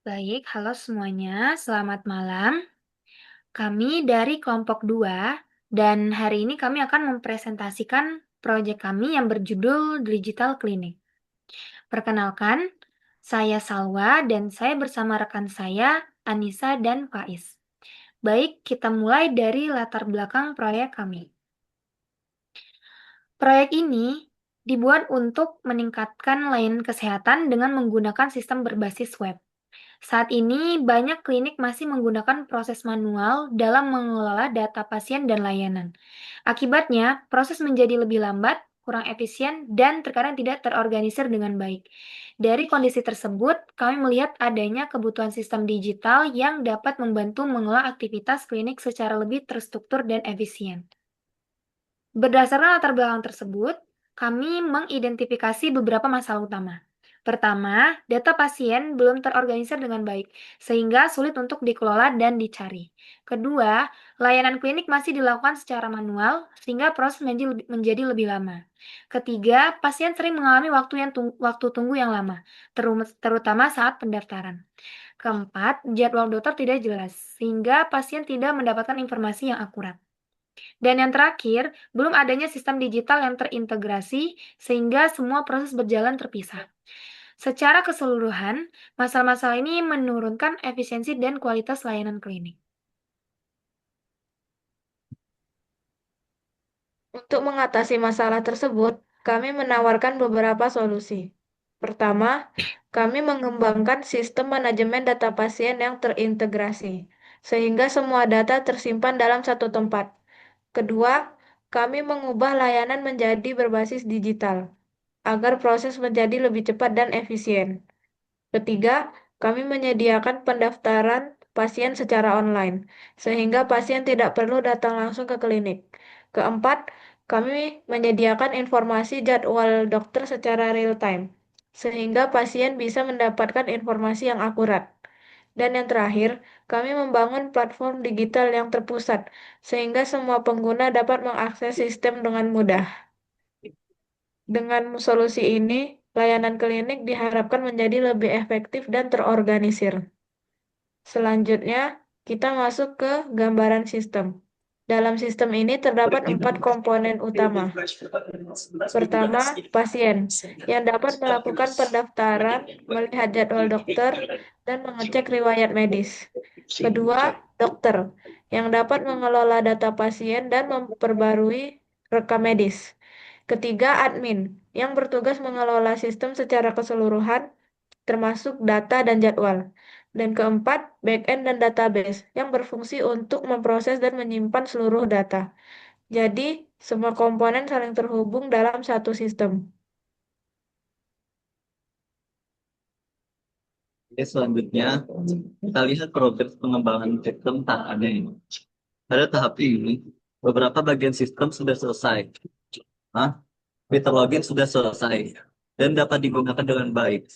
Baik, halo semuanya, selamat malam. Kami dari kelompok 2 dan hari ini kami akan mempresentasikan proyek kami yang berjudul Digital Clinic. Perkenalkan, saya Salwa dan saya bersama rekan saya, Anissa dan Faiz. Baik, kita mulai dari latar belakang proyek kami. Proyek ini dibuat untuk meningkatkan layanan kesehatan dengan menggunakan sistem berbasis web. Saat ini, banyak klinik masih menggunakan proses manual dalam mengelola data pasien dan layanan. Akibatnya, proses menjadi lebih lambat, kurang efisien, dan terkadang tidak terorganisir dengan baik. Dari kondisi tersebut, kami melihat adanya kebutuhan sistem digital yang dapat membantu mengelola aktivitas klinik secara lebih terstruktur dan efisien. Berdasarkan latar belakang tersebut, kami mengidentifikasi beberapa masalah utama. Pertama, data pasien belum terorganisir dengan baik, sehingga sulit untuk dikelola dan dicari. Kedua, layanan klinik masih dilakukan secara manual, sehingga proses menjadi lebih lama. Ketiga, pasien sering mengalami waktu tunggu yang lama, terutama saat pendaftaran. Keempat, jadwal dokter tidak jelas, sehingga pasien tidak mendapatkan informasi yang akurat. Dan yang terakhir, belum adanya sistem digital yang terintegrasi sehingga semua proses berjalan terpisah. Secara keseluruhan, masalah-masalah ini menurunkan efisiensi dan kualitas layanan klinik. Untuk mengatasi masalah tersebut, kami menawarkan beberapa solusi. Pertama, kami mengembangkan sistem manajemen data pasien yang terintegrasi, sehingga semua data tersimpan dalam satu tempat. Kedua, kami mengubah layanan menjadi berbasis digital, agar proses menjadi lebih cepat dan efisien. Ketiga, kami menyediakan pendaftaran pasien secara online, sehingga pasien tidak perlu datang langsung ke klinik. Keempat, kami menyediakan informasi jadwal dokter secara real-time, sehingga pasien bisa mendapatkan informasi yang akurat. Dan yang terakhir, kami membangun platform digital yang terpusat, sehingga semua pengguna dapat mengakses sistem dengan mudah. Dengan solusi ini, layanan klinik diharapkan menjadi lebih efektif dan terorganisir. Selanjutnya, kita masuk ke gambaran sistem. Dalam sistem ini terdapat 4 komponen utama. Pertama, pasien yang dapat melakukan pendaftaran, melihat jadwal dokter, dan mengecek riwayat medis. Kedua, dokter yang dapat mengelola data pasien dan memperbarui rekam medis. Ketiga, admin yang bertugas mengelola sistem secara keseluruhan, termasuk data dan jadwal. Dan keempat, backend dan database yang berfungsi untuk memproses dan menyimpan seluruh data. Jadi, semua komponen saling terhubung dalam satu sistem. Oke, selanjutnya kita lihat progres pengembangan sistem tahap ini. Pada tahap ini, beberapa bagian sistem sudah selesai. Nah, fitur login sudah selesai dan dapat digunakan dengan baik.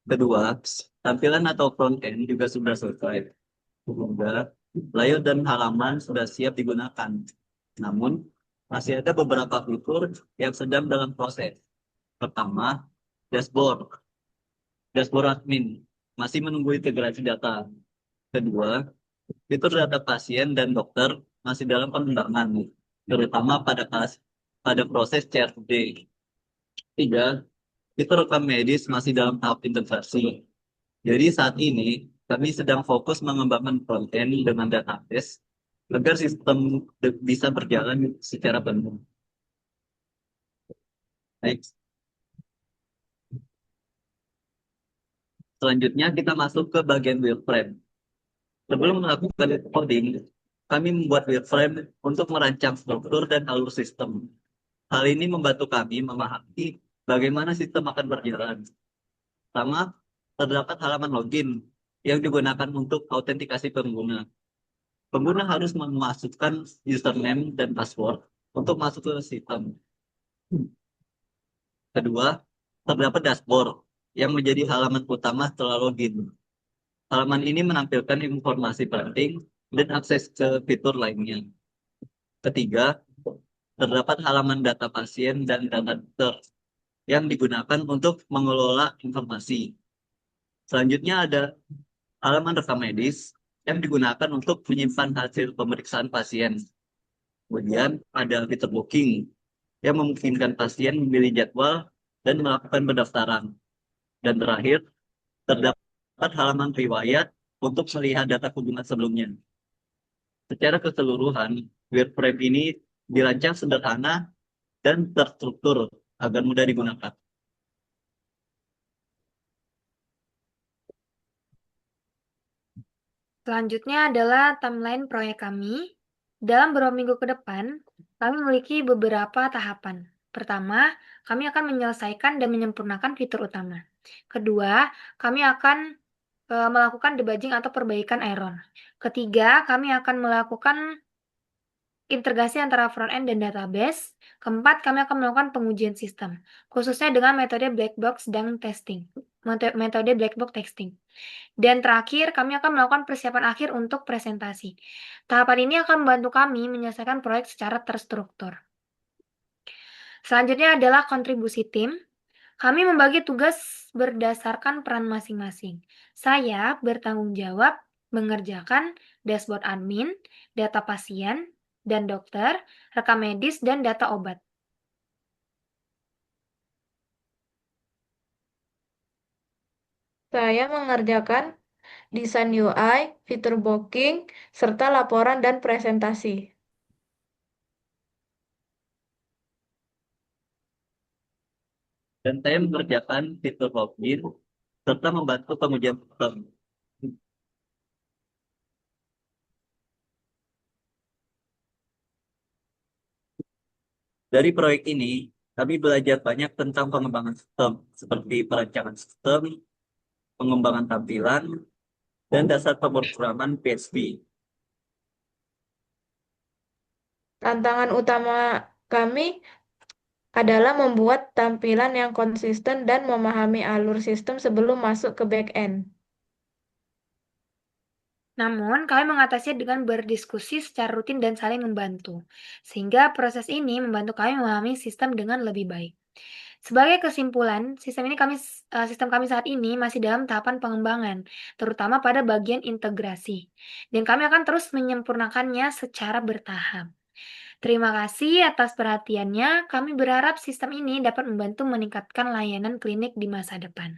Kedua, tampilan atau front end juga sudah selesai. Sehingga layout dan halaman sudah siap digunakan. Namun, masih ada beberapa fitur yang sedang dalam proses. Pertama, dashboard. Dashboard admin masih menunggu integrasi data. Kedua, fitur data pasien dan dokter masih dalam pengembangan, terutama pada proses CRD. Tiga, fitur rekam medis masih dalam tahap integrasi. Jadi saat ini kami sedang fokus mengembangkan front-end dengan database agar sistem bisa berjalan secara penuh. Baik, selanjutnya kita masuk ke bagian wireframe. Sebelum melakukan coding, kami membuat wireframe untuk merancang struktur dan alur sistem. Hal ini membantu kami memahami bagaimana sistem akan berjalan. Pertama, terdapat halaman login yang digunakan untuk autentikasi pengguna. Pengguna harus memasukkan username dan password untuk masuk ke sistem. Kedua, terdapat dashboard yang menjadi halaman utama setelah login. Halaman ini menampilkan informasi penting dan akses ke fitur lainnya. Ketiga, terdapat halaman data pasien dan data dokter yang digunakan untuk mengelola informasi. Selanjutnya ada halaman rekam medis yang digunakan untuk menyimpan hasil pemeriksaan pasien. Kemudian ada fitur booking yang memungkinkan pasien memilih jadwal dan melakukan pendaftaran. Dan terakhir, terdapat halaman riwayat untuk melihat data kunjungan sebelumnya. Secara keseluruhan, wireframe ini dirancang sederhana dan terstruktur agar mudah digunakan. Selanjutnya adalah timeline proyek kami. Dalam beberapa minggu ke depan, kami memiliki beberapa tahapan. Pertama, kami akan menyelesaikan dan menyempurnakan fitur utama. Kedua, kami akan melakukan debugging atau perbaikan error. Ketiga, kami akan melakukan integrasi antara front-end dan database. Keempat, kami akan melakukan pengujian sistem, khususnya dengan metode black box dan testing. Metode black box testing. Dan terakhir, kami akan melakukan persiapan akhir untuk presentasi. Tahapan ini akan membantu kami menyelesaikan proyek secara terstruktur. Selanjutnya adalah kontribusi tim. Kami membagi tugas berdasarkan peran masing-masing. Saya bertanggung jawab mengerjakan dashboard admin, data pasien dan dokter, rekam medis, dan data obat. Saya mengerjakan desain UI, fitur booking, serta laporan dan presentasi. Dan saya mengerjakan fitur login serta membantu pengujian sistem. Dari proyek ini, kami belajar banyak tentang pengembangan sistem, seperti perancangan sistem, pengembangan tampilan, dan dasar pemrograman PHP. Tantangan utama kami adalah membuat tampilan yang konsisten dan memahami alur sistem sebelum masuk ke back-end. Namun, kami mengatasinya dengan berdiskusi secara rutin dan saling membantu, sehingga proses ini membantu kami memahami sistem dengan lebih baik. Sebagai kesimpulan, sistem kami saat ini masih dalam tahapan pengembangan, terutama pada bagian integrasi, dan kami akan terus menyempurnakannya secara bertahap. Terima kasih atas perhatiannya. Kami berharap sistem ini dapat membantu meningkatkan layanan klinik di masa depan.